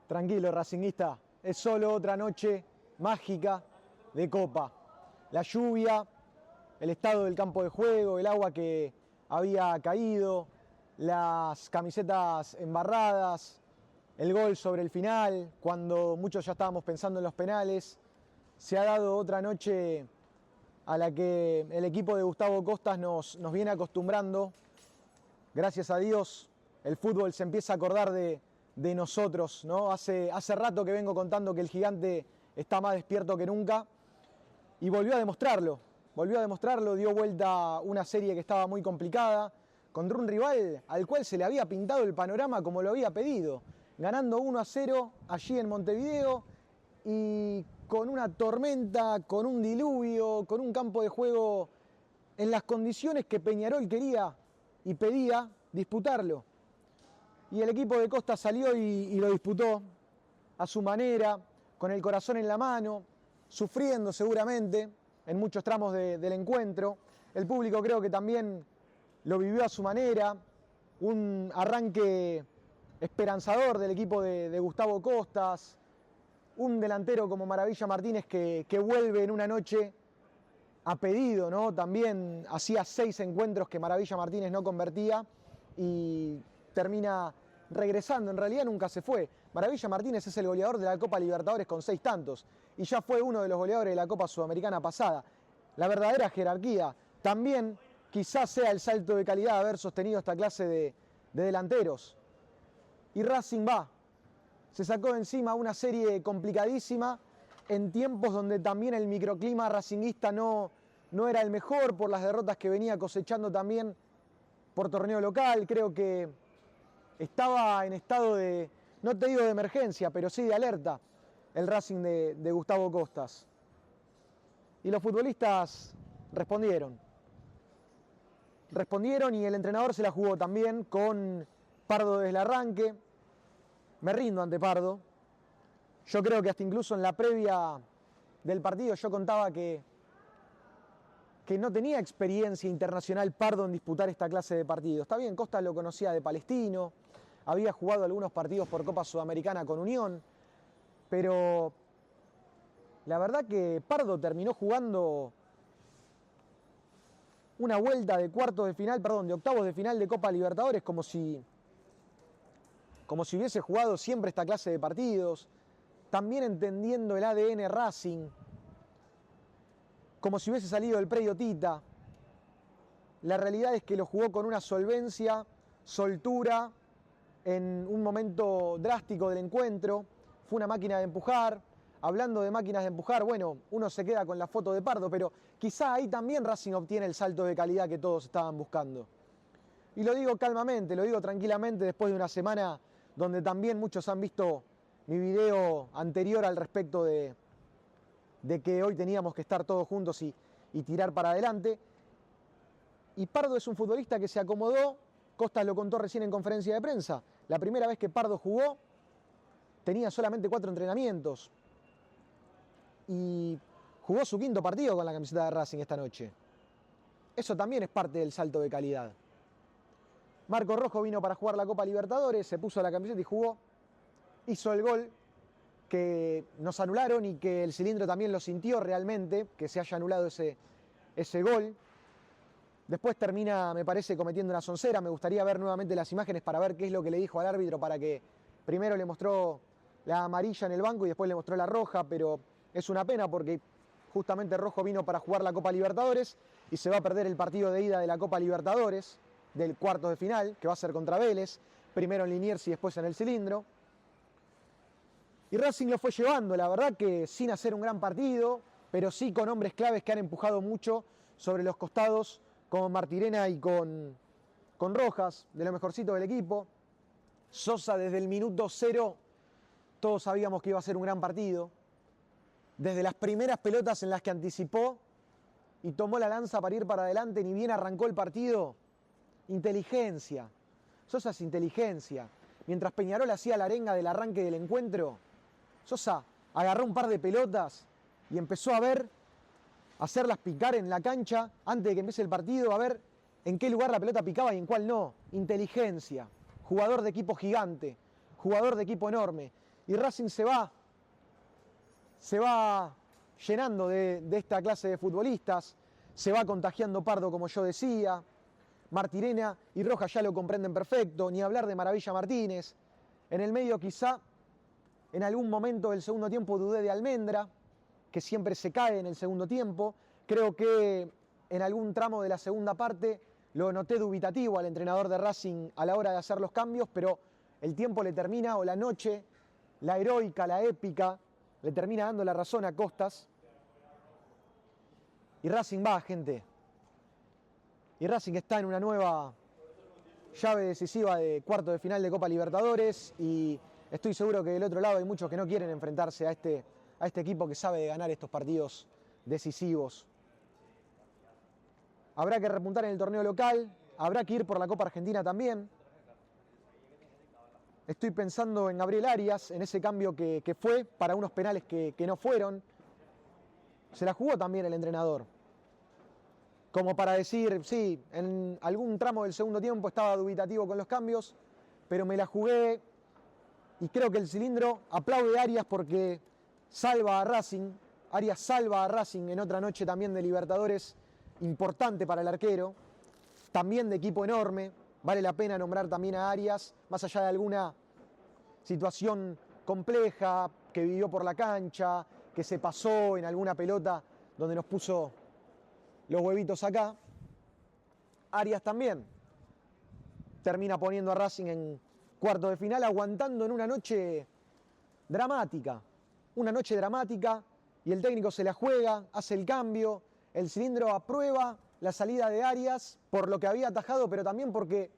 Tranquilo, racinguista, es solo otra noche mágica de Copa. La lluvia, el estado del campo de juego, el agua que había caído, las camisetas embarradas, el gol sobre el final, cuando muchos ya estábamos pensando en los penales. Se ha dado otra noche a la que el equipo de Gustavo Costas nos viene acostumbrando. Gracias a Dios, el fútbol se empieza a acordar de nosotros, ¿no? Hace rato que vengo contando que el gigante está más despierto que nunca y volvió a demostrarlo, dio vuelta una serie que estaba muy complicada contra un rival al cual se le había pintado el panorama como lo había pedido, ganando 1-0 allí en Montevideo y con una tormenta, con un diluvio, con un campo de juego en las condiciones que Peñarol quería y pedía disputarlo. Y el equipo de Costa salió y lo disputó a su manera, con el corazón en la mano, sufriendo seguramente en muchos tramos del encuentro. El público creo que también lo vivió a su manera, un arranque esperanzador del equipo de Gustavo Costas, un delantero como Maravilla Martínez que vuelve en una noche a pedido, ¿no? También hacía 6 encuentros que Maravilla Martínez no convertía y termina regresando. En realidad nunca se fue. Maravilla Martínez es el goleador de la Copa Libertadores con 6 tantos y ya fue uno de los goleadores de la Copa Sudamericana pasada. La verdadera jerarquía. También quizás sea el salto de calidad de haber sostenido esta clase de delanteros. Y Racing va. Se sacó de encima una serie complicadísima en tiempos donde también el microclima racinguista no era el mejor por las derrotas que venía cosechando también por torneo local. Creo que estaba en estado de, no te digo de emergencia, pero sí de alerta el Racing de Gustavo Costas. Y los futbolistas respondieron y el entrenador se la jugó también con Pardo desde el arranque. Me rindo ante Pardo. Yo creo que hasta incluso en la previa del partido yo contaba que no tenía experiencia internacional Pardo en disputar esta clase de partidos. Está bien, Costas lo conocía de Palestino, había jugado algunos partidos por Copa Sudamericana con Unión, pero la verdad que Pardo terminó jugando una vuelta de octavos de final de Copa Libertadores como si hubiese jugado siempre esta clase de partidos, también entendiendo el ADN Racing, como si hubiese salido del predio Tita. La realidad es que lo jugó con una solvencia, soltura, en un momento drástico del encuentro. Fue una máquina de empujar. Hablando de máquinas de empujar, bueno, uno se queda con la foto de Pardo, pero quizá ahí también Racing obtiene el salto de calidad que todos estaban buscando. Y lo digo calmamente, lo digo tranquilamente después de una semana donde también muchos han visto mi video anterior al respecto de que hoy teníamos que estar todos juntos y tirar para adelante. Y Pardo es un futbolista que se acomodó. Costas lo contó recién en conferencia de prensa. La primera vez que Pardo jugó tenía solamente 4 entrenamientos y jugó su 5.º partido con la camiseta de Racing esta noche. Eso también es parte del salto de calidad. Marco Rojo vino para jugar la Copa Libertadores, se puso la camiseta y jugó. Hizo el gol que nos anularon y que el cilindro también lo sintió realmente, que se haya anulado ese gol. Después termina, me parece, cometiendo una soncera. Me gustaría ver nuevamente las imágenes para ver qué es lo que le dijo al árbitro, para que primero le mostró la amarilla en el banco y después le mostró la roja, pero es una pena porque justamente Rojo vino para jugar la Copa Libertadores y se va a perder el partido de ida de la Copa Libertadores, del cuartos de final, que va a ser contra Vélez, primero en Liniers y después en el cilindro. Y Racing lo fue llevando, la verdad que sin hacer un gran partido, pero sí con hombres claves que han empujado mucho sobre los costados, como Martirena y con Rojas, de lo mejorcito del equipo. Sosa desde el minuto 0, todos sabíamos que iba a ser un gran partido. Desde las primeras pelotas en las que anticipó y tomó la lanza para ir para adelante, ni bien arrancó el partido, inteligencia. Sosa es inteligencia. Mientras Peñarol hacía la arenga del arranque del encuentro, Sosa agarró un par de pelotas y empezó a hacerlas picar en la cancha antes de que empiece el partido, a ver en qué lugar la pelota picaba y en cuál no. Inteligencia. Jugador de equipo gigante, jugador de equipo enorme. Y Racing se va llenando de esta clase de futbolistas, se va contagiando Pardo, como yo decía, Martirena y Rojas ya lo comprenden perfecto, ni hablar de Maravilla Martínez. En el medio quizá, en algún momento del segundo tiempo dudé de Almendra, que siempre se cae en el segundo tiempo. Creo que en algún tramo de la segunda parte lo noté dubitativo al entrenador de Racing a la hora de hacer los cambios, pero el tiempo le termina, o la noche, la heroica, la épica, le termina dando la razón a Costas. Y Racing va, gente. Y Racing está en una nueva llave decisiva de cuarto de final de Copa Libertadores, y estoy seguro que del otro lado hay muchos que no quieren enfrentarse a este equipo que sabe de ganar estos partidos decisivos. Habrá que repuntar en el torneo local, habrá que ir por la Copa Argentina también. Estoy pensando en Gabriel Arias, en ese cambio que fue para unos penales que no fueron. Se la jugó también el entrenador. Como para decir, sí, en algún tramo del segundo tiempo estaba dubitativo con los cambios, pero me la jugué y creo que el Cilindro aplaude a Arias porque salva a Racing. Arias salva a Racing en otra noche también de Libertadores, importante para el arquero, también de equipo enorme. Vale la pena nombrar también a Arias, más allá de alguna situación compleja que vivió por la cancha, que se pasó en alguna pelota donde nos puso los huevitos acá. Arias también termina poniendo a Racing en cuarto de final, aguantando en una noche dramática. Una noche dramática, y el técnico se la juega, hace el cambio, el Cilindro aprueba la salida de Arias por lo que había atajado, pero también porque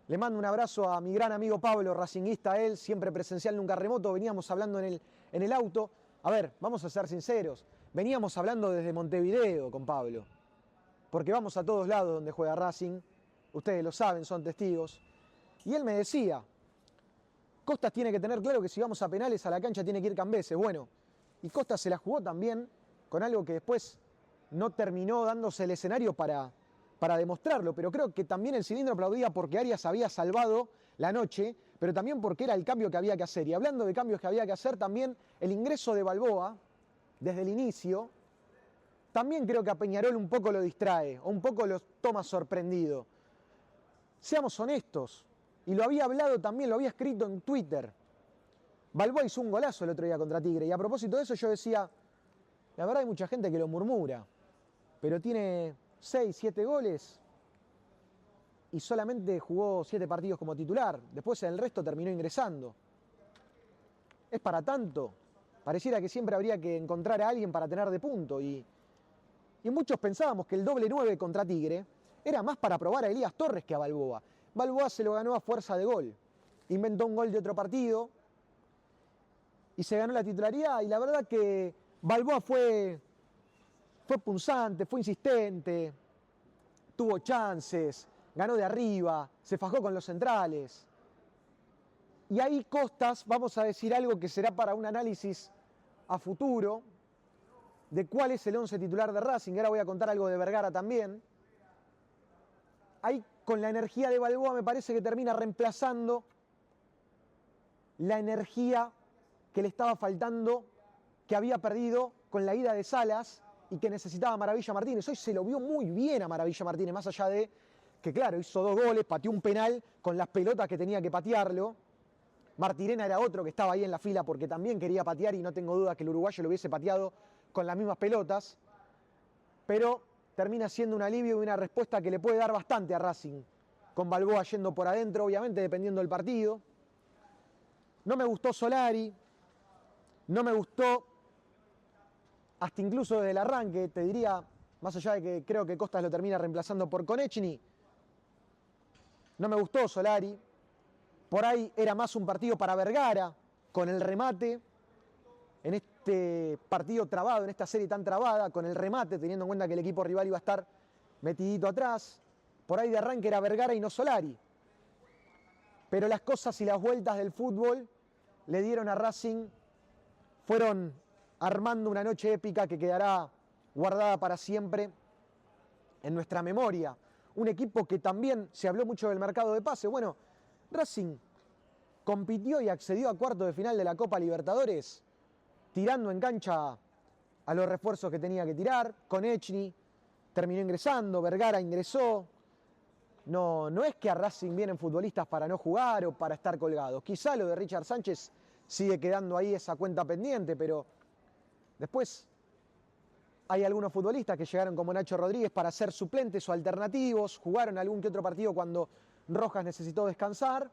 le mando un abrazo a mi gran amigo Pablo, racinguista él, siempre presencial, nunca remoto. Veníamos hablando en el auto. A ver, vamos a ser sinceros, veníamos hablando desde Montevideo con Pablo, porque vamos a todos lados donde juega Racing, ustedes lo saben, son testigos. Y él me decía, Costas tiene que tener claro que si vamos a penales a la cancha tiene que ir Cambeses. Bueno, y Costas se la jugó también con algo que después no terminó dándose el escenario para demostrarlo, pero creo que también el Cilindro aplaudía porque Arias había salvado la noche, pero también porque era el cambio que había que hacer. Y hablando de cambios que había que hacer, también el ingreso de Balboa, desde el inicio, también creo que a Peñarol un poco lo distrae, o un poco lo toma sorprendido. Seamos honestos, y lo había hablado también, lo había escrito en Twitter. Balboa hizo un golazo el otro día contra Tigre, y a propósito de eso yo decía, la verdad hay mucha gente que lo murmura, pero tiene 6, 7 goles y solamente jugó 7 partidos como titular. Después en el resto terminó ingresando. ¿Es para tanto? Pareciera que siempre habría que encontrar a alguien para tener de punto. Y muchos pensábamos que el doble 9 contra Tigre era más para probar a Elías Torres que a Balboa. Balboa se lo ganó a fuerza de gol. Inventó un gol de otro partido y se ganó la titularidad. Y la verdad que Balboa fue punzante, fue insistente, tuvo chances, ganó de arriba, se fajó con los centrales. Y ahí Costas, vamos a decir algo que será para un análisis a futuro, de cuál es el 11 titular de Racing. Ahora voy a contar algo de Vergara también. Ahí con la energía de Balboa me parece que termina reemplazando la energía que le estaba faltando, que había perdido con la ida de Salas, y que necesitaba Maravilla Martínez. Hoy se lo vio muy bien a Maravilla Martínez, más allá de que, claro, hizo 2 goles, pateó un penal con las pelotas que tenía que patearlo. Martirena era otro que estaba ahí en la fila porque también quería patear, y no tengo duda que el uruguayo lo hubiese pateado con las mismas pelotas. Pero termina siendo un alivio y una respuesta que le puede dar bastante a Racing, con Balboa yendo por adentro, obviamente dependiendo del partido. No me gustó Solari, no me gustó hasta incluso desde el arranque, te diría, más allá de que creo que Costas lo termina reemplazando por Konechny. No me gustó Solari. Por ahí era más un partido para Vergara, con el remate, en este partido trabado, en esta serie tan trabada, con el remate, teniendo en cuenta que el equipo rival iba a estar metidito atrás. Por ahí de arranque era Vergara y no Solari. Pero las cosas y las vueltas del fútbol le dieron a Racing, fueron armando una noche épica que quedará guardada para siempre en nuestra memoria. Un equipo que también se habló mucho del mercado de pase. Bueno, Racing compitió y accedió a cuartos de final de la Copa Libertadores, tirando en cancha a los refuerzos que tenía que tirar. Konechny terminó ingresando, Vergara ingresó. No es que a Racing vienen futbolistas para no jugar o para estar colgados. Quizá lo de Richard Sánchez sigue quedando ahí esa cuenta pendiente, pero después hay algunos futbolistas que llegaron como Nacho Rodríguez para ser suplentes o alternativos, jugaron algún que otro partido cuando Rojas necesitó descansar.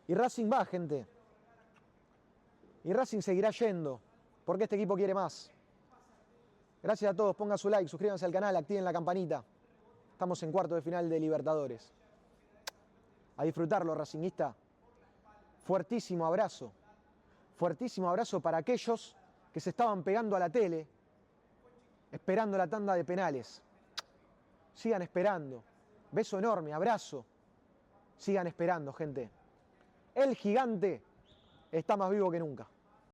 Y Racing va, gente. Y Racing seguirá yendo, porque este equipo quiere más. Gracias a todos, pongan su like, suscríbanse al canal, activen la campanita. Estamos en cuarto de final de Libertadores. A disfrutarlo, racinguista. Fuertísimo abrazo. Fuertísimo abrazo para aquellos que se estaban pegando a la tele, esperando la tanda de penales. Sigan esperando. Beso enorme, abrazo. Sigan esperando, gente. El gigante está más vivo que nunca.